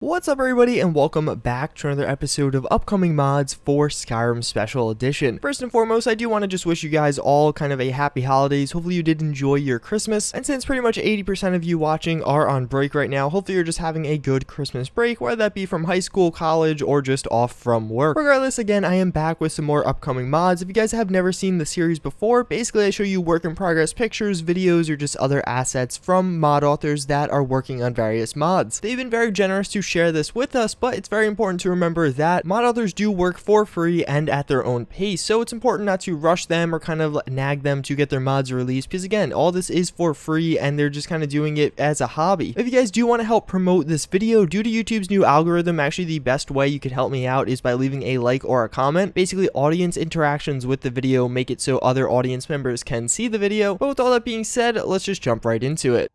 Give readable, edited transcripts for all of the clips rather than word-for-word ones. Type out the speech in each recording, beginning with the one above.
What's up everybody and welcome back to another episode of upcoming mods for Skyrim Special Edition. First and foremost, I do want to just wish you guys all kind of a happy holidays. Hopefully you did enjoy your Christmas, and since pretty much 80% of you watching are on break right now, hopefully you're just having a good Christmas break, whether that be from high school, college, or just off from work. Regardless, again, I am back with some more upcoming mods. If you guys have never seen the series before, basically I show you work in progress pictures, videos, or just other assets from mod authors that are working on various mods. They've been very generous to share this with us, but it's very important to remember that mod authors do work for free and at their own pace, so it's important not to rush them or kind of nag them to get their mods released, because again, all this is for free and they're just kind of doing it as a hobby. If you guys do want to help promote this video, due to YouTube's new algorithm, actually the best way you could help me out is by leaving a like or a comment. Basically, audience interactions with the video make it so other audience members can see the video. But with all that being said, let's just jump right into it.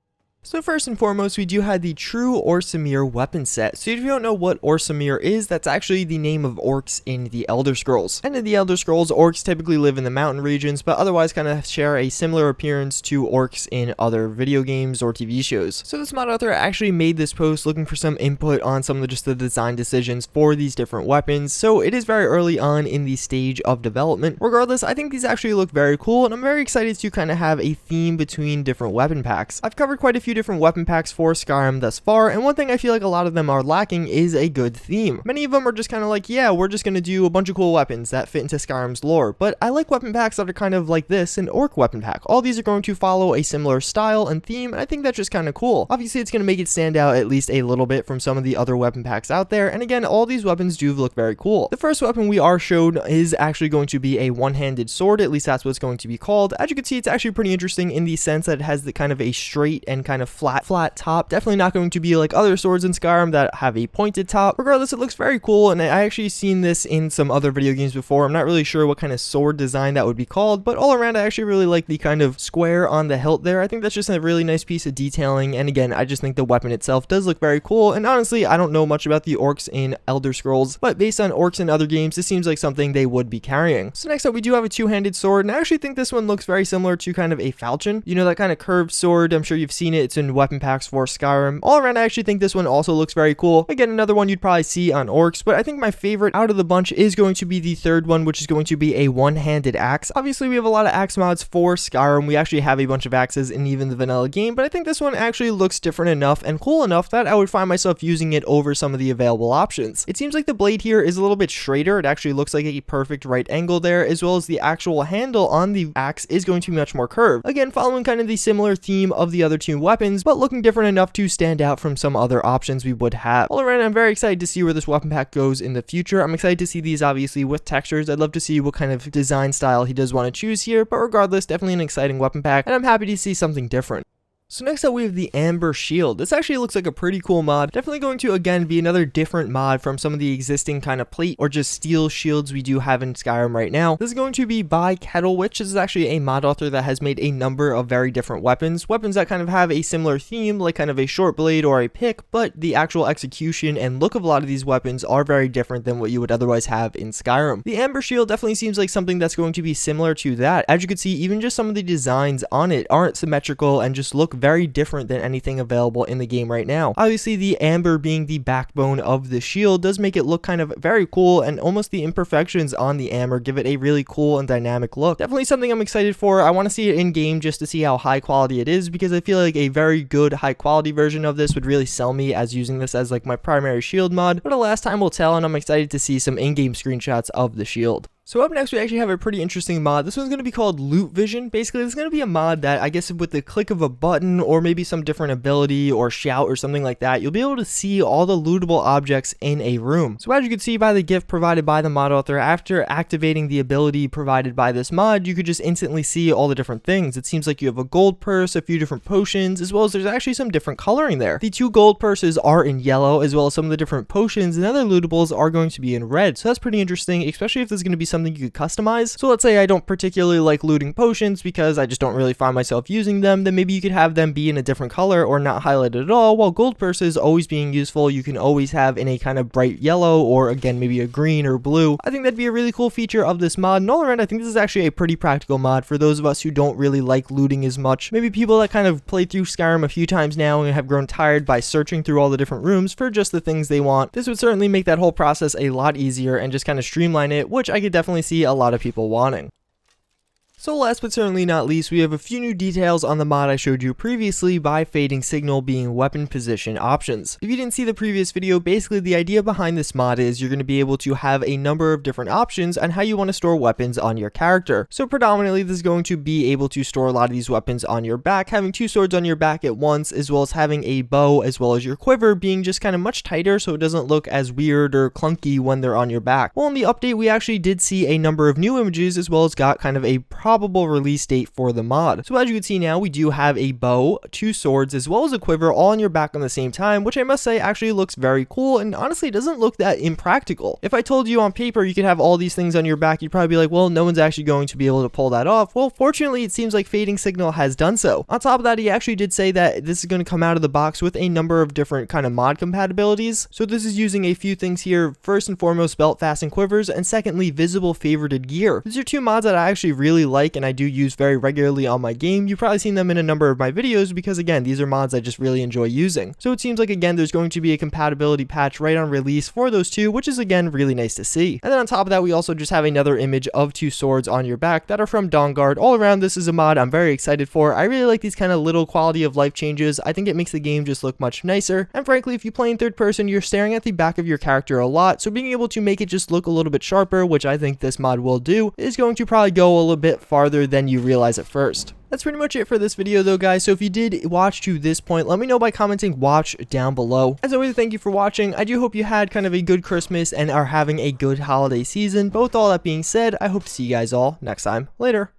So first and foremost, we do have the True Orsamir weapon set. So if you don't know what Orsamir is, that's actually the name of orcs in the Elder Scrolls. And in the Elder Scrolls, orcs typically live in the mountain regions, but otherwise kind of share a similar appearance to orcs in other video games or TV shows. So this mod author actually made this post looking for some input on some of the design decisions for these different weapons. So it is very early on in the stage of development. Regardless, I think these actually look very cool, and I'm very excited to kind of have a theme between different weapon packs. I've covered quite a few different weapon packs for Skyrim thus far, and one thing I feel like a lot of them are lacking is a good theme. Many of them are just kind of like, yeah, we're just going to do a bunch of cool weapons that fit into Skyrim's lore, but I like weapon packs that are kind of like this, an orc weapon pack. All these are going to follow a similar style and theme, and I think that's just kind of cool. Obviously, it's going to make it stand out at least a little bit from some of the other weapon packs out there, and again, all these weapons do look very cool. The first weapon we are shown is actually going to be a one-handed sword, at least that's what it's going to be called. As you can see, it's actually pretty interesting in the sense that it has the kind of a straight and kind of flat top. Definitely not going to be like other swords in Skyrim that have a pointed top. Regardless, it looks very cool, and I actually seen this in some other video games before. I'm not really sure what kind of sword design that would be called, but all around I actually really like the kind of square on the hilt there. I think that's just a really nice piece of detailing, and again, I just think the weapon itself does look very cool, and honestly, I don't know much about the orcs in Elder Scrolls, but based on orcs in other games, this seems like something they would be carrying. So next up, we do have a two-handed sword, and I actually think this one looks very similar to kind of a falchion. You know, that kind of curved sword, I'm sure you've seen it. It's in weapon packs for Skyrim. All around, I actually think this one also looks very cool. Again, another one you'd probably see on orcs, but I think my favorite out of the bunch is going to be the third one, which is going to be a one-handed axe. Obviously, we have a lot of axe mods for Skyrim. We actually have a bunch of axes in even the vanilla game, but I think this one actually looks different enough and cool enough that I would find myself using it over some of the available options. It seems like the blade here is a little bit straighter. It actually looks like a perfect right angle there, as well as the actual handle on the axe is going to be much more curved. Again, following kind of the similar theme of the other two weapons, but looking different enough to stand out from some other options we would have. All around, I'm very excited to see where this weapon pack goes in the future. I'm excited to see these obviously with textures. I'd love to see what kind of design style he does want to choose here, but regardless, definitely an exciting weapon pack, and I'm happy to see something different. So next up, we have the Amber Shield. This actually looks like a pretty cool mod. Definitely going to, again, be another different mod from some of the existing kind of plate or just steel shields we do have in Skyrim right now. This is going to be by Kettlewitch. This is actually a mod author that has made a number of very different weapons. Weapons that kind of have a similar theme, like kind of a short blade or a pick, but the actual execution and look of a lot of these weapons are very different than what you would otherwise have in Skyrim. The Amber Shield definitely seems like something that's going to be similar to that. As you can see, even just some of the designs on it aren't symmetrical and just look very different than anything available in the game right now. Obviously, the amber being the backbone of the shield does make it look kind of very cool, and almost the imperfections on the amber give it a really cool and dynamic look. Definitely something I'm excited for. I want to see it in game just to see how high quality it is, because I feel like a very good high quality version of this would really sell me as using this as like my primary shield mod, but the last time will tell, and I'm excited to see some in-game screenshots of the shield. So up next, we actually have a pretty interesting mod. This one's going to be called Loot Vision. Basically, it's going to be a mod that I guess with the click of a button or maybe some different ability or shout or something like that, you'll be able to see all the lootable objects in a room. So as you can see by the gift provided by the mod author, after activating the ability provided by this mod, you could just instantly see all the different things. It seems like you have a gold purse, a few different potions, as well as there's actually some different coloring there. The two gold purses are in yellow, as well as some of the different potions and other lootables are going to be in red. So that's pretty interesting, especially if there's going to be something something you could customize. So let's say I don't particularly like looting potions because I just don't really find myself using them, then maybe you could have them be in a different color or not highlighted at all, while gold purses always being useful, you can always have in a kind of bright yellow or again maybe a green or blue. I think that'd be a really cool feature of this mod, and all around I think this is actually a pretty practical mod for those of us who don't really like looting as much. Maybe people that kind of played through Skyrim a few times now and have grown tired by searching through all the different rooms for just the things they want. This would certainly make that whole process a lot easier and just kind of streamline it, which I could definitely see a lot of people wanting. So last but certainly not least, we have a few new details on the mod I showed you previously by FadingSignal being weapon position options. If you didn't see the previous video, basically the idea behind this mod is you're going to be able to have a number of different options on how you want to store weapons on your character. So predominantly this is going to be able to store a lot of these weapons on your back, having 2 swords on your back at once, as well as having a bow as well as your quiver being just kind of much tighter so it doesn't look as weird or clunky when they're on your back. Well, in the update we actually did see a number of new images as well as got kind of a probable release date for the mod. So as you can see now, we do have a bow, 2 swords, as well as a quiver all on your back on the same time, which I must say actually looks very cool and honestly doesn't look that impractical. If I told you on paper you could have all these things on your back, you'd probably be like, well, no one's actually going to be able to pull that off. Well, fortunately, it seems like FadingSignal has done so. On top of that, he actually did say that this is going to come out of the box with a number of different kind of mod compatibilities. So this is using a few things here. First and foremost, belt fasten quivers, and secondly, visible favorited gear. These are 2 mods that I actually really like and I do use very regularly on my game. You've probably seen them in a number of my videos because again, these are mods I just really enjoy using. So it seems like again, there's going to be a compatibility patch right on release for those 2, which is again really nice to see. And then on top of that, we also just have another image of 2 swords on your back that are from Dawnguard. All around, this is a mod I'm very excited for. I really like these kind of little quality of life changes. I think it makes the game just look much nicer. And frankly, if you play in third person, you're staring at the back of your character a lot. So being able to make it just look a little bit sharper, which I think this mod will do, is going to probably go a little bit farther than you realize at first. That's pretty much it for this video though, guys. So if you did watch to this point, let me know by commenting watch down below. As always, thank you for watching. I do hope you had kind of a good Christmas and are having a good holiday season. But with all that being said, I hope to see you guys all next time. Later.